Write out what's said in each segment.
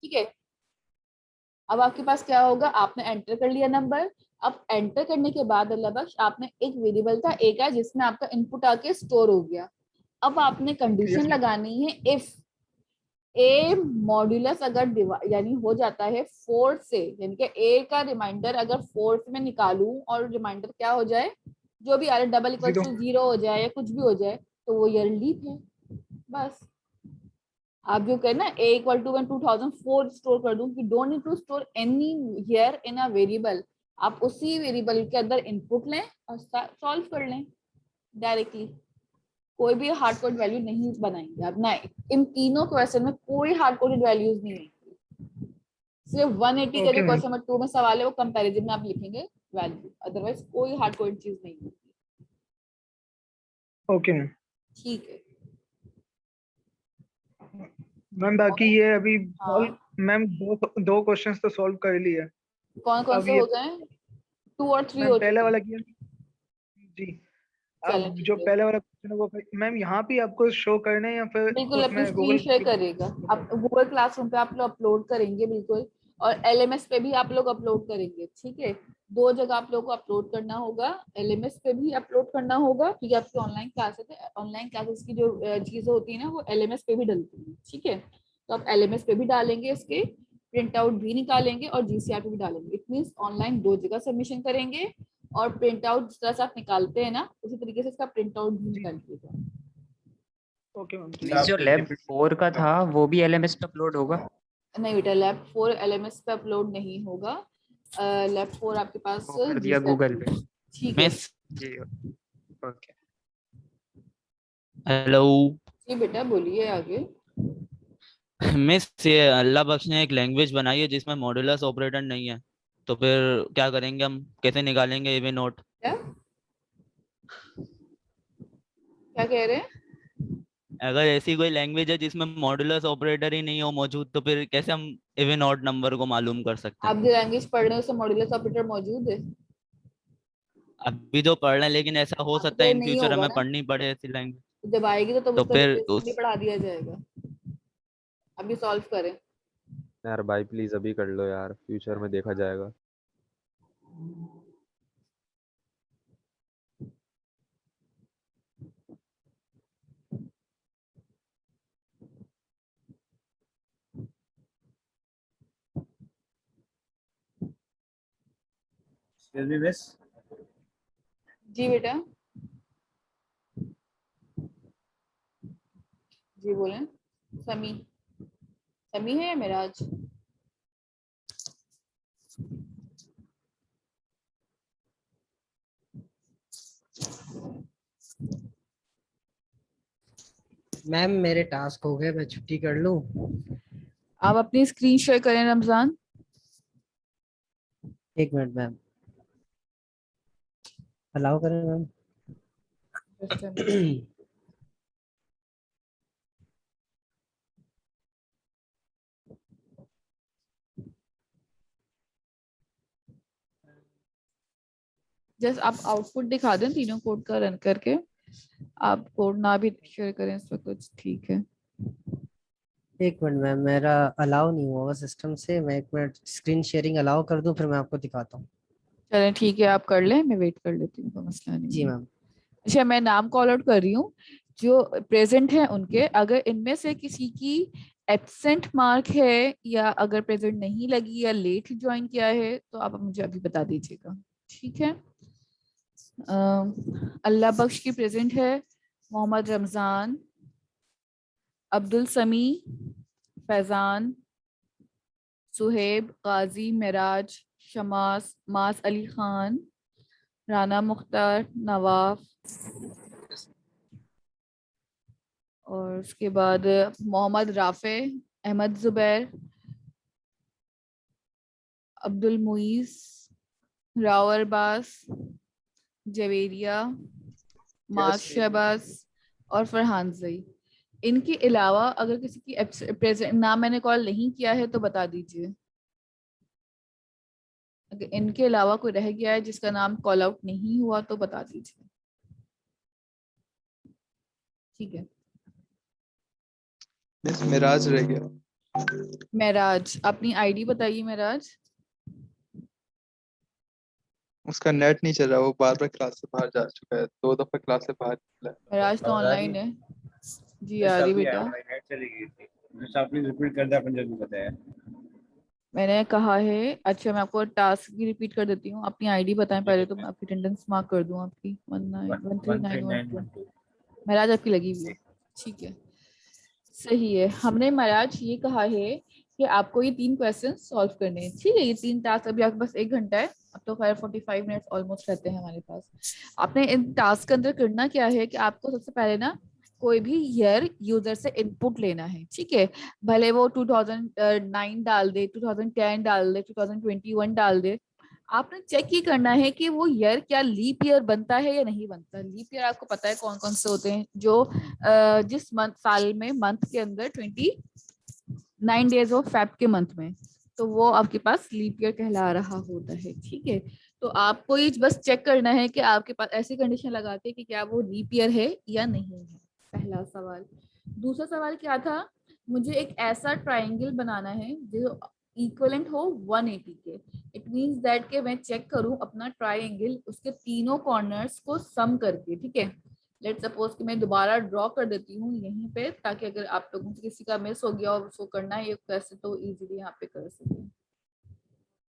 ठीक है। अब आपके पास क्या होगा, आपने एंटर कर लिया नंबर। अब एंटर करने के बाद अल्लाह बख्श आपने एक वेरिएबल था ए का जिसमें आपका इनपुट आके स्टोर हो गया। अब आपने कंडीशन यस मैम। लगानी है, इफ ए मॉड्यूलस अगर यानी हो जाता है फोर्थ से, यानी कि ए का रिमाइंडर अगर फोर्थ में निकालूं और रिमाइंडर क्या हो जाए, जो भी आ रहा है double equal zero. Two zero हो जाए या कुछ भी हो जाए, तो वो ईयर लीप है। बस आप जो कहना ए इक्वल टू 2004 स्टोर कर दूं, कि don't need to store any year in a variable. आप उसी वेरिएबल के अंदर इनपुट लें और सॉल्व कर लें डायरेक्टली। कोई भी हार्ड कोड वैल्यू नहीं बनाएंगे आप ना, इन तीनों क्वेश्चन में कोई हार्ड कोडेड वैल्यूज नहीं है। सिर्फ 180 का जो ओके मैम। क्वेश्चन नंबर 2 में सवाल है वो कंपैरिजन में आप लिखेंगे वैल्यू, अदरवाइज कोई हार्ड कोडेड चीज नहीं होती। Okay ma'am. ठीक है। मैम बाकी ये अभी हाँ, सॉल्व मैम दो दो क्वेश्चंस तो सॉल्व कर लिए। कौन कौन अब से ये हो गए? 2 और 3 मैम हो पहले चुके हैं। वाला किया जी। चलें अब ठीक जो है। पहले वाला क्वेश्चन है वो मैम यहाँ पे आपको शो करना है या फिर बिल्कुल अपनी उसमें स्क्रीन गूगल शेयर करेगा, आप गूगल क्लासरूम पे आप लोग अपलोड करेंगे बिल्कुल, और एलएमएस पे भी आप लोग अपलोड करेंगे। ठीक है, दो जगह आप लोग को अपलोड करना होगा, एलएमएस पे भी अपलोड करना होगा क्योंकि आपकी ऑनलाइन क्लासेस है, ऑनलाइन क्लासेस की जो चीजें होती है ना वो एलएमएस पे भी डलती है। ठीक है, तो आप एलएमएस पे भी डालेंगे, इसके प्रिंट आउट भी निकालेंगे और जीसीआर पे भी डालेंगे। इट मीन ऑनलाइन दो जगह सबमिशन करेंगे, और प्रिंट आउट जिस तरह से आप निकालते हैं ना उसी तरीके से इसका प्रिंट आउट भी जी। निकालिएगा। ओके मैम ठीक मिस है। जो लैब 4 का था वो भी एलएमएस पे अपलोड होगा? नहीं बेटा, लैब 4 एलएमएस पे अपलोड नहीं होगा। लैब 4 आपके पास वो कर दिया जीसीआर गूगल पे। पे। ठीक है। मिस जी ओके। हेलो जी बेटा बोलिए आगे। मिस, ये अल्लाह बख्श ने एक लैंग्वेज बनाई है जिसमें मॉड्यूलस ऑपरेटर नहीं है, तो फिर क्या करेंगे हम, कैसे निकालेंगे इवन नोट? क्या क्या कह रहे हैं? अगर ऐसी कोई लैंग्वेज है जिसमें मॉड्यूलस ऑपरेटर ही नहीं हो मौजूद, तो फिर कैसे हम इवन ऑड नंबर को मालूम कर सकते आप हैं? जो लैंग्वेज पढ़ रहे हैं उसमें मॉड्यूलस ऑपरेटर मौजूद है? अभी तो पढ़ रहे हैं, लेकिन ऐसा हो आपको सकता है तो इन नहीं फ्यूचर होगा हमें ना, पढ़नी पड़े ऐसी लैंग्वेज। जब आएगी तो तब तो उसका फिर रिप्लेसमेंट भी उस पढ़ा दिया जाएगा। अभी सॉल्व करें। यार भाई प्लीज अभी कर लो यार, फ्यूचर में देखा जाएगा। Excuse me, miss. जी बेटा, जी बोलें। समी, समी है या मिराज? मैम मेरे टास्क हो गए, मैं छुट्टी कर लूं? आप अपनी स्क्रीन शेयर करें रमजान। एक मिनट मैम, अलाउ करें ma'am. Just a minute. Just आप आउटपुट दिखा दें तीनों कोड का रन करके, आप कोड ना भी शेयर करें इस वक्त कुछ, ठीक है। एक मिनट मैम, मेरा अलाउ नहीं हुआ सिस्टम से। मैं एक मिनट स्क्रीन शेयरिंग अलाउ कर दूं, फिर मैं आपको दिखाता हूँ। चलें ठीक है, आप कर लें, मैं वेट कर लेती हूँ, कोई मसला नहीं जी है। मैम। अच्छा, मैं नाम कॉल आउट कर रही हूँ जो प्रेजेंट है उनके, अगर इनमें से किसी की एब्सेंट मार्क है या अगर प्रेजेंट नहीं लगी या लेट ज्वाइन किया है तो आप मुझे अभी बता दीजिएगा। ठीक है। अल्लाह बख्श की प्रेजेंट है, मोहम्मद रमजान, अब्दुल समी, फैजान, सुहेब, गाजी, मिराज, शमास, मास अली खान, राना मुख्तार, नवाफ, और उसके बाद मोहम्मद राफे, अहमद जुबैर, अब्दुल मुईस, रावर बास, जवेरिया, मास शहबाज और फरहान जई। इनके अलावा अगर किसी की प्रेजेंट नाम मैंने कॉल नहीं किया है तो बता दीजिए। अगर इनके अलावा कोई रह गया है जिसका नाम कॉल आउट नहीं हुआ तो बता दीजिए। ठीक है। मिस मिराज रह गया। महराज, अपनी आईडी बताइए महराज। उसका नेट नहीं चल रहा, वो बार बार क्लास से बाहर जा चुका है, 2 दफा क्लास से बाहर निकला है। महराज तो ऑनलाइन है। जी आ रही बेटा। नेट चली गई थी। आप प्लीज रिपीट कर दे, अपन जल्दी बताया। मैंने कहा है, अच्छा मैं आपको टास्क की रिपीट कर देती हूँ। अपनी आईडी बताएं पहले, तो मैं आपकी अटेंडेंस मार्क कर दूं आपकी 13912। महराज आपकी लगी हुई है, ठीक है, सही है। हमने महराज ये कहा है कि आपको ये 3 क्वेश्चन सॉल्व करने हैं, ठीक है। ये 3 टास्क, अभी आपके पास 1 घंटा है, अब तो खैर 45 मिनट्स ऑलमोस्ट रहते हैं हमारे पास। आपने इन टास्क के अंदर करना क्या है कि आपको सबसे पहले ना कोई भी ईयर यूजर से इनपुट लेना है, ठीक है। भले वो 2009 डाल दे, 2010 डाल दे, 2021 डाल दे, आपने चेक ये करना है कि वो ईयर क्या लीप ईयर बनता है या नहीं बनता। लीप ईयर आपको पता है कौन कौन से होते हैं, जो जिस मंथ, साल में, मंथ के अंदर 29 डेज ऑफ फेब के मंथ में, तो वो आपके पास लीप ईयर कहला रहा होता है, ठीक है। तो आपको ये बस चेक करना है कि आपके पास ऐसी कंडीशन लगाते हैं कि क्या वो लीप ईयर है या नहीं है, पहला सवाल। दूसरा सवाल क्या था, मुझे एक ऐसा ट्राइंगल बनाना है जो इक्विवेलेंट हो 180 के। इट मींस दैट कि मैं चेक करूं अपना ट्राइंगल उसके तीनों कॉर्नर्स को सम करके, ठीक है। लेट सपोज कि मैं दोबारा ड्रॉ कर देती हूँ यहीं पे, ताकि अगर आप लोगों से किसी का मिस हो गया और उसको करना है ये कैसे, तो इजीली यहाँ पे कर सकें।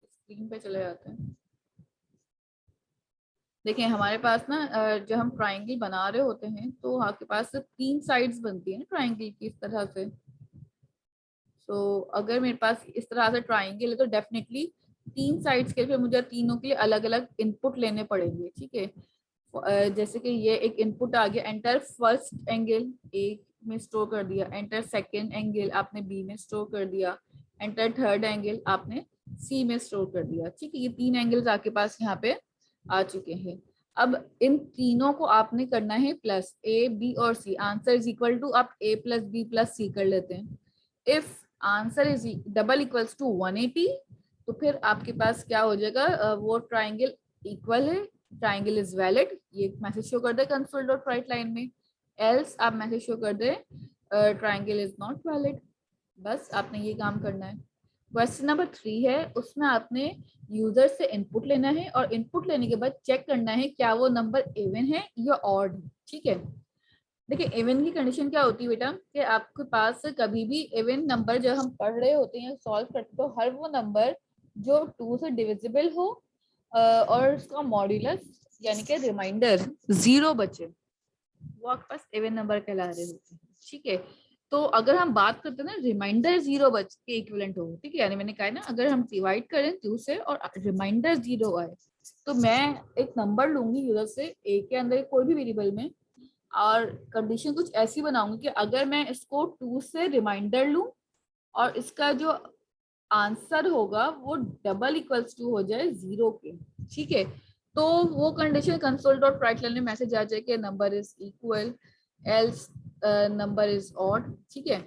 स्क्रीन पे चले जाते हैं। देखिए हमारे पास ना जब हम ट्राइंगल बना रहे होते हैं तो आपके पास 3 साइड्स बनती है ना ट्राइंगल की, इस तरह से। तो अगर मेरे पास इस तरह से ट्राइंगल है तो डेफिनेटली 3 साइड्स के लिए फिर मुझे तीनों के लिए अलग अलग इनपुट लेने पड़ेंगे, ठीक है। जैसे कि ये एक इनपुट आ गया, एंटर फर्स्ट एंगल ए में स्टोर कर दिया, एंटर सेकंड एंगल आपने बी में स्टोर कर दिया, एंटर थर्ड एंगल आपने सी में स्टोर कर दिया, ठीक है। ये 3 एंगल्स आपके पास यहाँ पे आ चुके हैं। अब इन तीनों को आपने करना है प्लस, ए बी और C. Answer is equal to, आप A plus B plus C कर लेते हैं। If answer is double equals to 180, तो फिर आपके पास क्या हो जाएगा, वो ट्राइंगल इक्वल है, ट्राइंगल इज वैलिड, ये मैसेज शो कर दे कंसोल डॉट राइट लाइन में। एल्स आप मैसेज शो कर दे ट्राइंगल इज नॉट वैलिड। बस आपने ये काम करना है। क्वेश्चन नंबर 3 है, उसमें आपने यूजर से इनपुट लेना है और इनपुट लेने के बाद चेक करना है क्या वो नंबर इवन है या ऑड है, ठीक है। देखिए इवन की कंडीशन क्या होती है बेटा, कि आपके पास कभी भी इवन नंबर जब हम पढ़ रहे होते हैं, सॉल्व करते, तो हर वो नंबर जो 2 से डिविजिबल हो और उसका मॉड्यूलस यानी कि रिमाइंडर 0 बचे, वो आपके पास इवन नंबर कहला रहे होते हैं, ठीक है। तो अगर हम बात करते हैं ना रिमाइंडर 0 बच के इक्विवेलेंट हो, ठीक है, यानी मैंने कहा ना अगर हम डिवाइड करें 2 से और रिमाइंडर 0 आए, तो मैं एक नंबर लूंगी यूजर से ए के अंदर कोई भी वेरिएबल में, और कंडीशन कुछ ऐसी बनाऊंगी कि अगर मैं इसको 2 से रिमाइंडर लूं और इसका जो आंसर होगा वो डबल इक्वल्स टू हो जाए 0 के, ठीक है। तो वो condition console dot write line में मैसेज आ जाए कि number is equal, else number is odd, ठीक है।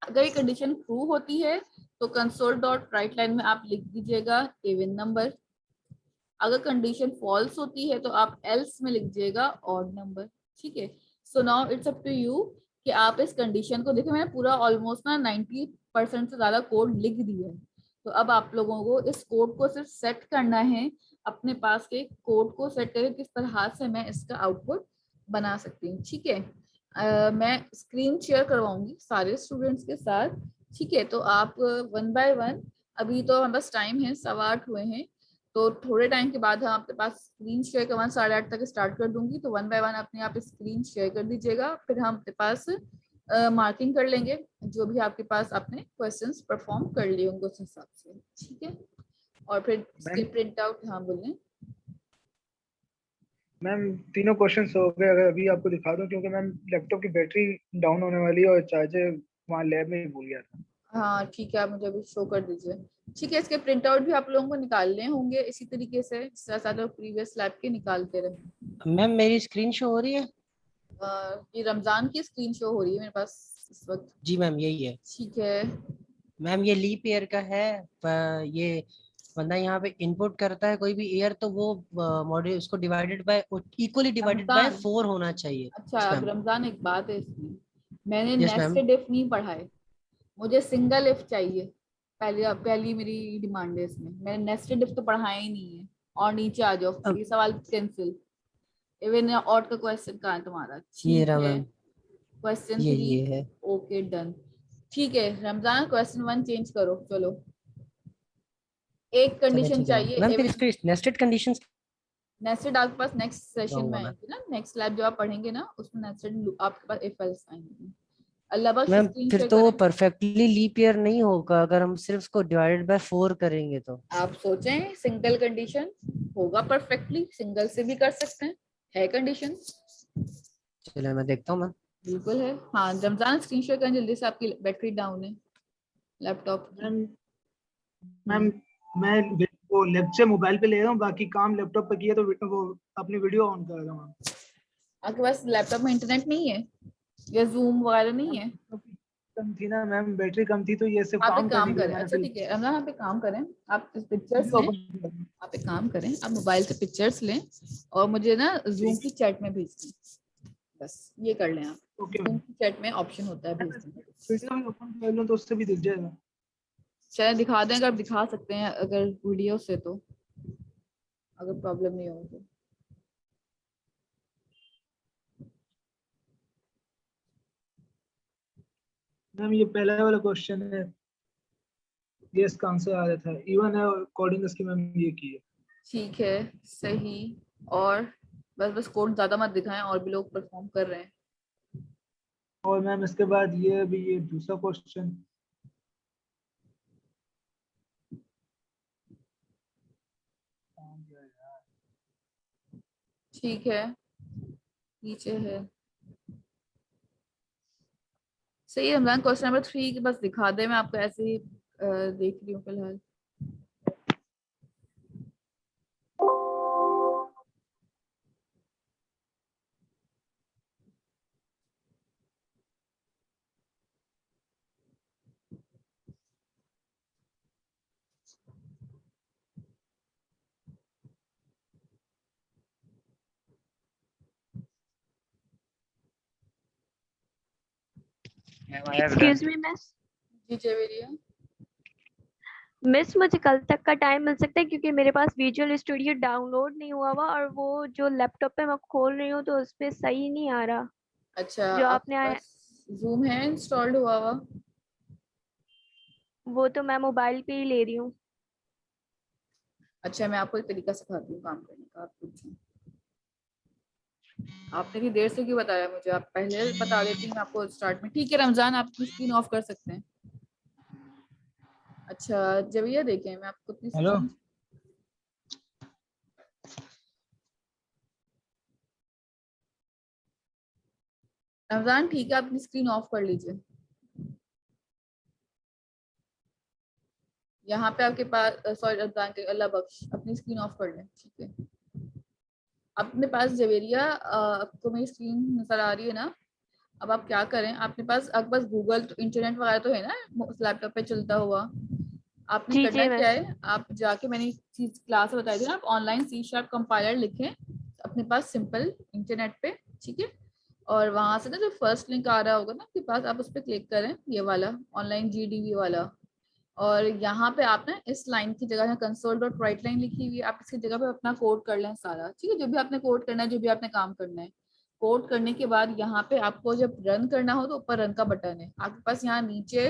अगर ये कंडीशन ट्रू होती है तो कंसोल डॉट राइट लाइन में आप लिख दीजिएगा इवन नंबर। अगर कंडीशन फॉल्स होती है तो आप एल्स में लिख दीजिएगा ऑड नंबर, ठीक है। So now it's up to you कि आप इस कंडीशन को, देखिए मैंने पूरा ऑलमोस्ट ना 90% से ज्यादा कोड लिख दिया है। तो अब आप लोगों को इस कोड को सिर्फ सेट करना है, अपने पास के कोड को सेट करके किस तरह से मैं इसका आउटपुट बना सकती हूँ, ठीक है। मैं स्क्रीन शेयर करवाऊंगी सारे स्टूडेंट्स के साथ, ठीक है। तो आप 1 बाय 1, अभी तो हमारे पास टाइम है 8:15 हुए हैं, तो थोड़े टाइम के बाद हम आपके पास स्क्रीन शेयर करवाना 8:30 तक स्टार्ट कर दूंगी। तो 1 बाय 1 अपने आप स्क्रीन शेयर कर दीजिएगा, फिर हम आपके पास मार्किंग कर लेंगे जो भी आपके पास आपने क्वेश्चंस परफॉर्म कर लिए होंगे उस हिसाब से, ठीक है। और फिर इसके प्रिंट आउट, हाँ बोलें मैम। तीनों क्वेश्चंस हो गए, अगर अभी आपको दिखा दूं, क्योंकि मैम लैपटॉप की बैटरी डाउन होने वाली है और चार्जर वहाँ लैब में ही भूल गया था। हाँ ठीक है, आप मुझे अभी शो कर दीजिए, ठीक है। इसके प्रिंट आउट भी आप लोगों को निकालने होंगे इसी तरीके से, साथ प्रीवियस लैब के निकालते रहे। मैम मेरी स्क्रीन शो हो रही है? ये रमजान की स्क्रीन शो हो रही है मेरे पास इस वक्त। जी मैम यही है। ठीक है मैम ये लीप ईयर का है, ये बंदा यहाँ पे इनपुट करता है कोई भी ईयर, तो वो मॉड्यूल उसको divided by, equally divided by Ramzan, 4 होना चाहिए। अच्छा अब रमजान एक बात है इसमें, मैंने यस मैम। नेस्टेड इफ नहीं पढ़ा है, मुझे सिंगल इफ चाहिए, पहली पहली मेरी डिमांड है इसमें। मैंने नेस्टेड इफ तो पढ़ाया ही नहीं है। और नीचे आ जाओ, अब ये सवाल कैंसिल। इवन और का क्वेश्चन कहाँ है तुम्हारा? ये ठीक रहा है, मैम, क्वेश्चन ये 3 है ओके डन। ठीक है रमजान, क्वेश्चन 1 चेंज करो। चलो, एक चले कंडीशन ठीक है मैम। चाहिए। मैम फिर इवन इसके नेस्टेड कंडीशंस नेस्टेड आपके पास नेक्स्ट सेशन में होगा मैम। आएगी ना, नेक्स्ट लैब जब आप पढ़ेंगे ना, उसमें नेस्टेड आपके पास इफ एल्स आएंगे। अल्लाह बख्श मैम स्क्रीन फिर शेयर तो वो करें। परफेक्टली लीप ईयर नहीं होगा अगर हम सिर्फ उसको डिवाइडेड बाय 4 करेंगे तो। आप सोचें सिंगल कंडीशन होगा परफेक्टली, सिंगल से भी कर सकते हैं, है कंडीशन। चलो मैं देखता हूँ मैम। बिल्कुल है। हाँ रमजान स्क्रीन शेयर करें जल्दी से, आपकी बैटरी डाउन है लैपटॉप की। मैम मैम मैं वो लेक्चर मोबाइल पे ले रहा हूँ, बाकी काम लैपटॉप पे किया, तो वो अपनी वीडियो ऑन कर रहा हूँ। आपके पास लैपटॉप में इंटरनेट नहीं है या जूम वगैरह नहीं है? कम थी ना मैम, बैटरी कम थी, तो ये सिर्फ आप एक काम करने काम के लिए करें, मैंने अच्छा फिर ठीक है रमजान, आप एक काम करें, आप पिक्चर्स वीडियो लें। ओपन किया। आप एक काम करें, आप मोबाइल से पिक्चर्स लें और मुझे ना जूम की चैट में भेज दें। बस ये कर लें आप। ओके जूम मैम, की चैट में ऑप्शन होता है भेज दें। वीडियो भी ओपन कर लूँ तो उससे भी दिख जाएगा। चलिए दिखा दें, अगर आप दिखा सकते हैं अगर वीडियो से, तो अगर प्रॉब्लम नहीं हो तो। मैम ये पहला वाला क्वेश्चन है, ये इसका आंसर आ रहा था, इवन है, और कोडिंग इसकी मैम ये की है। ठीक है, सही। और बस बस कोड ज्यादा मत दिखाएं, और भी लोग परफॉर्म कर रहे हैं। और मैम इसके बाद ये भी, ये दूसरा क्वेश्चन, ठीक है, नीचे है। सही रमजान, क्वेश्चन नंबर 3 बस दिखा दे, मैं आपको ऐसे ही देख रही हूँ फिलहाल। Excuse me miss. जी जवेरिया। मिस मुझे कल तक का टाइम मिल सकता है क्योंकि मेरे पास विजुअल स्टूडियो डाउनलोड नहीं हुआ हुआ और वो जो लैपटॉप पे मैं खोल रही हूँ तो उस पे सही नहीं आ रहा अच्छा, जो आपके आपने पास जूम है इंस्टॉल्ड हुआ हुआ? वो तो मैं मोबाइल पे ही ले रही हूँ। अच्छा, मैं आपको एक तरीका सिखाती हूँ काम करने का, आप पूछें। आपने भी देर से क्यों बताया मुझे? आप पहले बता देती, मैं आपको स्टार्ट में। ठीक है रमजान, आप अपनी स्क्रीन ऑफ कर सकते हैं। अच्छा जविया, देखें मैं आपको अपनी हेलो। स्क्रीन। रमजान ठीक है, आप अपनी स्क्रीन ऑफ कर लीजिए। यहाँ पे आपके पास सॉरी रमजान के, अल्लाह बख्श, अपनी स्क्रीन ऑफ कर लें। ठीक है, अपने पास जवेरिया, आपको मेरी स्क्रीन नजर आ रही है ना? अब आप क्या करें, आपके पास गूगल तो इंटरनेट वगैरह तो है ना उस लैपटॉप पे चलता हुआ? आपने जी करना जी क्या मिस। है, आप जाके, मैंने चीज क्लास में बताई थी ना, आप ऑनलाइन C# कंपाइलर लिखें अपने पास सिंपल इंटरनेट पे। ठीक है, और वहां से ना जो फर्स्ट लिंक आ रहा होगा ना आपके पास, आप उस पर क्लिक करें, ये वाला ऑनलाइन GDB वाला। और यहाँ पे आप ना इस लाइन की जगह console.writeline लिखी हुई है, आप इसकी जगह पे अपना कोड कर लें सारा। ठीक है, जो भी आपने कोड करना है, जो भी आपने काम करना है, कोड करने के बाद यहाँ पे आपको जब रन करना हो तो ऊपर रन का बटन है आपके पास। यहाँ नीचे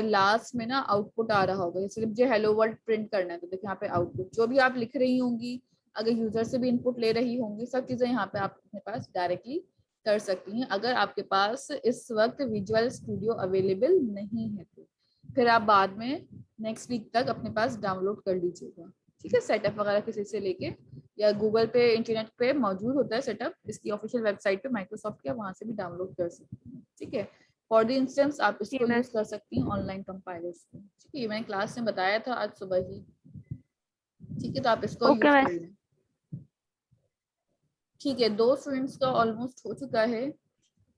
लास्ट में ना आउटपुट आ रहा होगा, जैसे मुझे हेलो वर्ल्ड प्रिंट करना है तो देखिए यहाँ पे आउटपुट, जो भी आप लिख रही होंगी, अगर यूजर से भी इनपुट ले रही होंगी, सब चीजें यहाँ पे आप अपने पास डायरेक्टली कर सकती हैं, अगर आपके पास इस वक्त विजुअल स्टूडियो अवेलेबल नहीं है तो। फिर आप बाद में नेक्स्ट वीक तक अपने पास डाउनलोड कर लीजिएगा। ठीक है, सेटअप वगैरह किसी से लेके, या गूगल पे इंटरनेट पे मौजूद होता है सेटअप, इसकी ऑफिशियल वेबसाइट पे माइक्रोसॉफ्ट के, वहां से भी डाउनलोड कर सकते हैं। ठीक है, फॉर द इंस्टेंस आप जी इसको यूज मिस। कर सकती हैं ऑनलाइन कंपाइलर्स को। ठीक है, ये मैंने क्लास में बताया था आज सुबह ही। ठीक है, तो आप इसको ओके यूज कर मिस। लें। ठीक है, 2 स्टूडेंट्स का ऑलमोस्ट हो चुका है।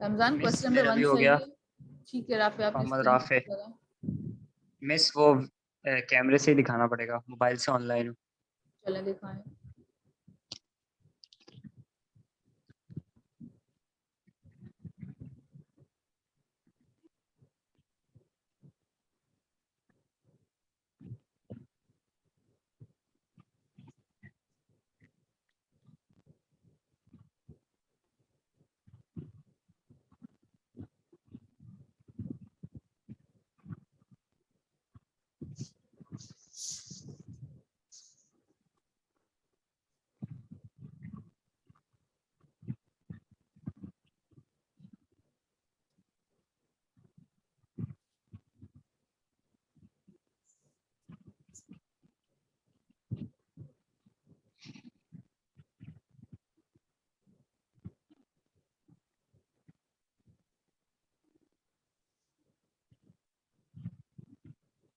रमजान मिस क्वेश्चन नंबर मेरा 1 भी हो सही गया। है। ठीक है, राफे आपने मोहम्मद स्क्रीन राफे। करा। मिस वो कैमरे से ही दिखाना पड़ेगा, मोबाइल से ऑनलाइन। चलें दिखाएं।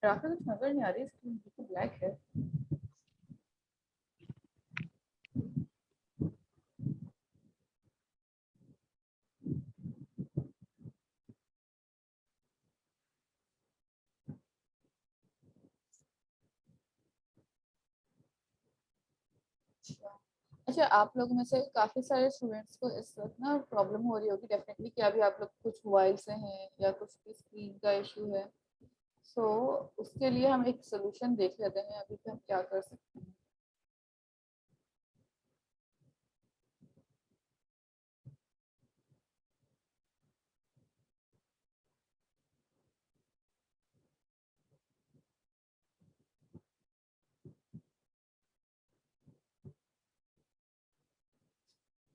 ग्राफिक कुछ नजर नहीं आ रही, स्क्रीन बिल्कुल ब्लैक है। अच्छा, आप लोगों में से काफी सारे स्टूडेंट्स को इस वक्त ना प्रॉब्लम हो रही होगी डेफिनेटली कि अभी आप लोग कुछ मोबाइल से हैं या कुछ की स्क्रीन का इशू है। सो उसके लिए हम एक सोल्यूशन देख लेते हैं अभी कि हम क्या कर सकते हैं।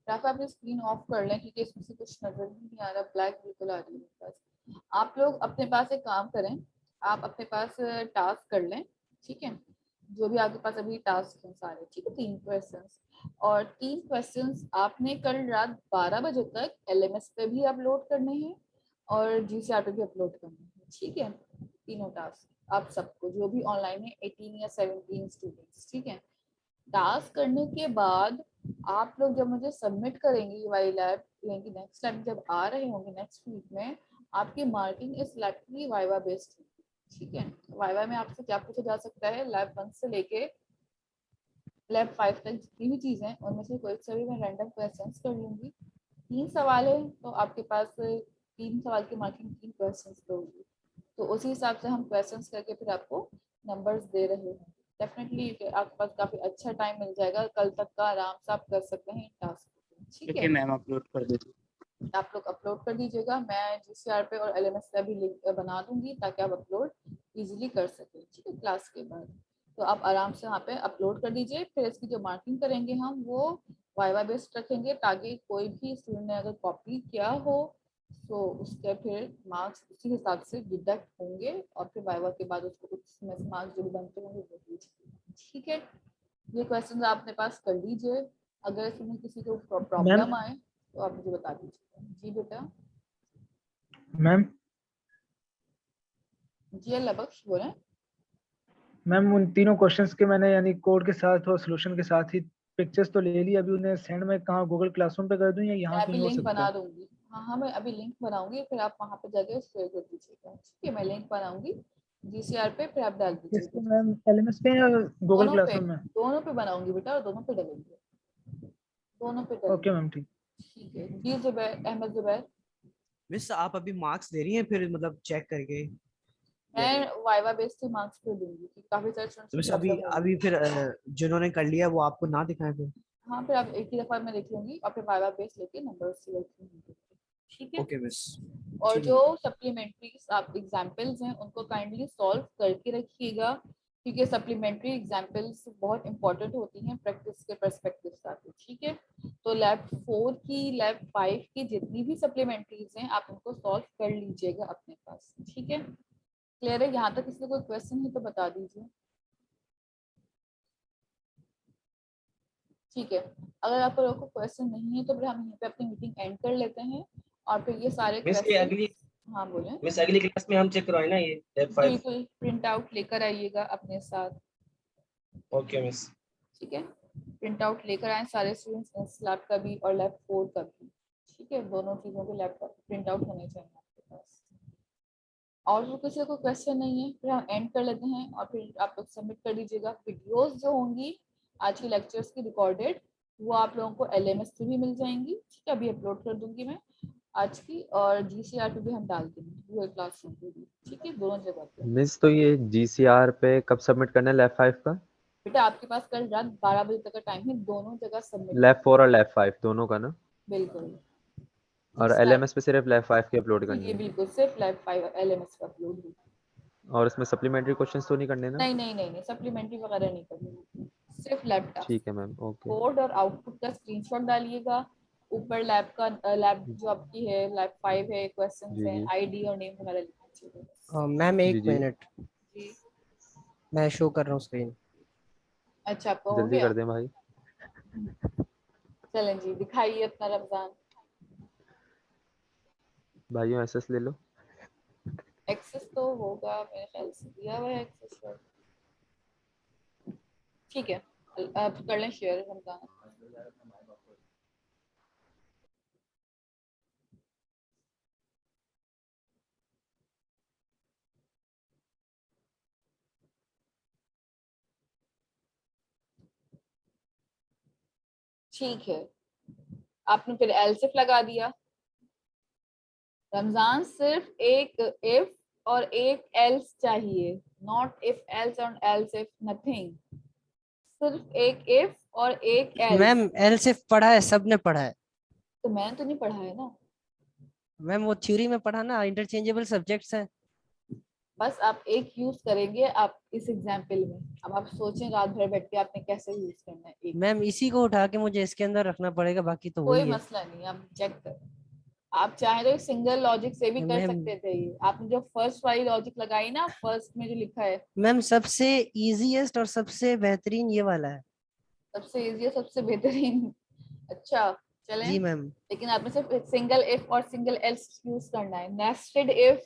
आप अपनी स्क्रीन ऑफ कर लें क्योंकि इसमें से कुछ नजर ही नहीं आ रहा, ब्लैक बिल्कुल आ रही है मेरे पास। आप लोग अपने पास एक काम करें, आप अपने पास टास्क कर लें, ठीक है, जो भी आपके पास अभी टास्क हैं सारे, ठीक है, 3 क्वेश्चंस। और 3 क्वेश्चंस आपने कल रात 12 बजे तक LMS पे भी अपलोड करने हैं और GCR पे भी अपलोड करने हैं, ठीक है। तीनों टास्क आप सबको, जो भी ऑनलाइन है 18 या 17 स्टूडेंट्स, ठीक है। टास्क करने के बाद आप लोग जब मुझे सबमिट करेंगे ये वाली लैब, यानी कि नेक्स्ट लैब जब आ रहे होंगे नेक्स्ट वीक में, आपकी मार्किंग इस लैब की वाइवा बेस्ड है, ठीक है। वाइवा में आपसे क्या पूछा जा सकता है, लैब 1 से लेके लैब 5 तक जितनी भी चीजें हैं उनमें से कोई सा भी मैं रैंडम क्वेश्चंस कर लूंगी। 3 सवाल है तो आपके पास 3 सवाल की मार्किंग 3 क्वेश्चंस पे होगी, तो उसी हिसाब से हम क्वेश्चंस करके फिर आपको नंबर्स दे रहे हैं। डेफिनेटली आपके पास काफी अच्छा टाइम मिल जाएगा, कल तक का आराम से आप कर सकते हैं टास्क, ठीक ठीक है। है मैम, अपलोड कर देती आप लोग अपलोड कर दीजिएगा, मैं GCR पे और LMS पे भी लिंक बना दूंगी ताकि आप अपलोड इजीली कर सकें, ठीक है, क्लास के बाद। तो आप आराम से वहाँ पे अपलोड कर दीजिए, फिर इसकी जो मार्किंग करेंगे हम वो वाइवा बेस्ड रखेंगे ताकि कोई भी स्टूडेंट ने अगर कॉपी किया हो तो उसके फिर मार्क्स उसी हिसाब से डिडक्ट होंगे और फिर वाइवा के बाद उसको कुछ मार्क्स जो भी बनते होंगे वो दीजिए, ठीक है। ये क्वेश्चन आप अपने पास कर लीजिए, अगर इसमें किसी को प्रॉब्लम आए तो आप मुझे बता दीजिए। जी बेटा। मैम जी अल्लाह बख्श बोले। मैम उन तीनों क्वेश्चंस के मैंने यानी कोड के साथ और सॉल्यूशन के साथ ही पिक्चर्स तो ले ली, अभी उन्हें सेंड में कहाँ गूगल क्लासरूम पे कर दूं या मैं यहाँ अभी कहीं हो लिंक सकता बना है? दूंगी, हाँ हाँ मैं अभी लिंक बनाऊंगी, फिर आप वहाँ पे जाके शेयर कर दीजिएगा, ठीक है। मैं लिंक बनाऊंगी GCR पे, फिर आप डाल किस पे दीजिएगा। मैम, LMS पे या गूगल क्लासरूम में? दोनों पे बनाऊंगी बेटा और दोनों पे डालेंगे, दोनों पे ओके डालेंगे, मैम, ठीक। ठीक है। जी जुबैर, अहमद जुबैर। मिस आप अभी मार्क्स दे रही हैं फिर मतलब चेक करके? मैं वाइवा बेस्ड ही मार्क्स पे दूंगी क्योंकि काफी सारे स्टूडेंट्स तो की मिस अभी प्रॉब्लम हो रही अभी है। फिर जिन्होंने कर लिया वो आपको ना दिखाएं फिर? हाँ फिर आप एक ही दफा में देख लूंगी और फिर वाइवा बेस्ड लेके नंबर सिलेक्ट होंगे, ठीक है। Okay miss. और ठीक जो है। सप्लीमेंट्रीज आप एग्जाम्पल्स हैं उनको काइंडली सॉल्व करके रखिएगा क्योंकि सप्लीमेंट्री एग्जाम्पल्स बहुत इंपॉर्टेंट होती हैं प्रैक्टिस के पर्सपेक्टिव से, ठीक है। तो लैब 4 की लैब 5 की जितनी भी सप्लीमेंट्रीज हैं आप उनको सॉल्व कर लीजिएगा अपने पास, ठीक है। क्लियर है? यहाँ तक किसी को कोई क्वेश्चन है तो बता दीजिए, ठीक है। अगर आप लोगों को क्वेश्चन नहीं है तो फिर हम यहीं पे अपनी मीटिंग एंड कर लेते हैं और फिर ये सारे मिस ये क्वेश्चन, अगली हाँ बोलें। मिस अगली क्लास में हम चेक करवाए ना ये लैब 5? बिल्कुल, प्रिंट आउट लेकर आइएगा अपने साथ, ओके मिस। ठीक है। प्रिंट आउट लेकर आए सारे स्टूडेंट्स, इस लैब का भी और लैब 4 का भी, ठीक है। दोनों चीज़ों के लैब प्रिंट आउट होने चाहिए आपके पास। और तो किसी को क्वेश्चन नहीं है फिर हम एंड कर लेते हैं और फिर आप लोग सबमिट कर दीजिएगा। वीडियोस जो होंगी आज के लेक्चर्स की रिकॉर्डेड वो आप लोगों को LMS से भी मिल जाएंगी, ठीक है। अभी अपलोड कर दूंगी मैं आज की, और GCR पे भी हम डाल देंगे गूगल क्लासरूम पे भी, ठीक है, दोनों जगह पे। मिस तो ये GCR पे कब सबमिट करना है लैब 5 का? बेटा आपके पास कल रात 12 बजे तक का टाइम है, दोनों जगह सबमिट लैब करना 4 और लैब 5 दोनों का ना? बिल्कुल। और LMS पे सिर्फ लैब 5 की अपलोड जी करनी जी है? बिल्कुल, सिर्फ लैब 5 LMS का अपलोड होगी। और इसमें सप्लीमेंट्री क्वेश्चंस तो नहीं करने ना? नहीं नहीं नहीं नहीं, सप्लीमेंट्री वगैरह नहीं करनी, सिर्फ लैब टास्क। ठीक है मैम, ओके। कोड और आउटपुट का स्क्रीनशॉट डालिएगा, ऊपर लैब का लैब जो आपकी है लैब 5 है, क्वेश्चंस जी हैं, जी ID और नेम वगैरह लिख दीजिएगा। मैम जी एक जी, मिनट, जी मैं शो कर रहा हूँ स्क्रीन। अच्छा, आपका हो जल्दी गया? कर दें भाई। चलें जी, दिखाइए अपना रमजान। भाइयों SS ले लो। एक्सेस तो होगा मेरे ख्याल से, दिया हुआ है एक्सेस पर। ठीक है, अब कर लें शेयर हम कहाँ। ठीक है, आपने फिर एल्सिफ लगा दिया। रमजान सिर्फ एक इफ और एक एल्स चाहिए, नॉट इफ एल्स और एल्स इफ, नथिंग, सिर्फ एक इफ और एक एल्स। मैम एल सिर्फ पढ़ा है, सबने पढ़ा है। तो मैंने तो नहीं पढ़ा है ना मैम वो थ्योरी में पढ़ा ना, इंटरचेंजेबल सब्जेक्ट्स है। बस आप एक यूज करेंगे आप इस एग्जाम्पल में। अब आप सोचें रात भर बैठ के आपने कैसे यूज करना है एक। मैम इसी को उठा के मुझे इसके अंदर रखना पड़ेगा, बाकी तो कोई वही है। मसला नहीं, आप चेक करें। आप चाहें तो सिंगल लॉजिक से भी कर मैम सकते थे। ये आपने जो फर्स्ट वाली लॉजिक लगाई ना, फर्स्ट में जो लिखा है, मैम सबसे इजीएस्ट और सबसे बेहतरीन ये वाला है। सबसे इजी है, सबसे बेहतरीन। अच्छा चलें, जी मैम। लेकिन आपने सिर्फ सिंगल इफ और सिंगल एल्स यूज करना है। Nested if,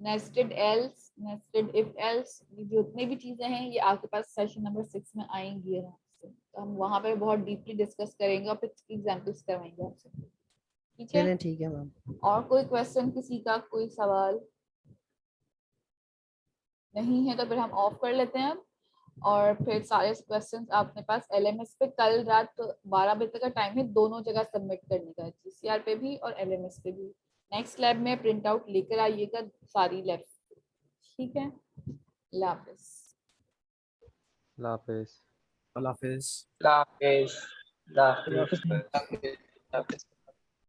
nested else, nested if else, ये जितनी भी चीजें हैं ये आपके पास सेशन नंबर 6 में आएंगी आराम से। तो हम वहां पे बहुत डीपली डिस्कस करेंगे और फिर एग्जांपल्स करवाएंगे आपसे। ठीक है, चलें ठीक है मैम। और कोई क्वेश्चन किसी का, कोई सवाल नहीं है तो फिर हम ऑफ कर लेते हैं अब। और फिर सारे क्वेश्चंस आपके पास एलएमएस पे कल रात 12 बजे तक का टाइम है, दोनों जगह सबमिट करने का, जीसीआर पे भी और एलएमएस पे भी। नेक्स्ट लैब में प्रिंट आउट लेकर आइएगा सारी लैब। ठीक है, अल्लाह हाफिज। अल्लाह हाफिज। अल्लाह हाफिज। अल्लाह हाफिज। अल्लाह हाफिज। अल्लाह हाफिज़। हाफिज।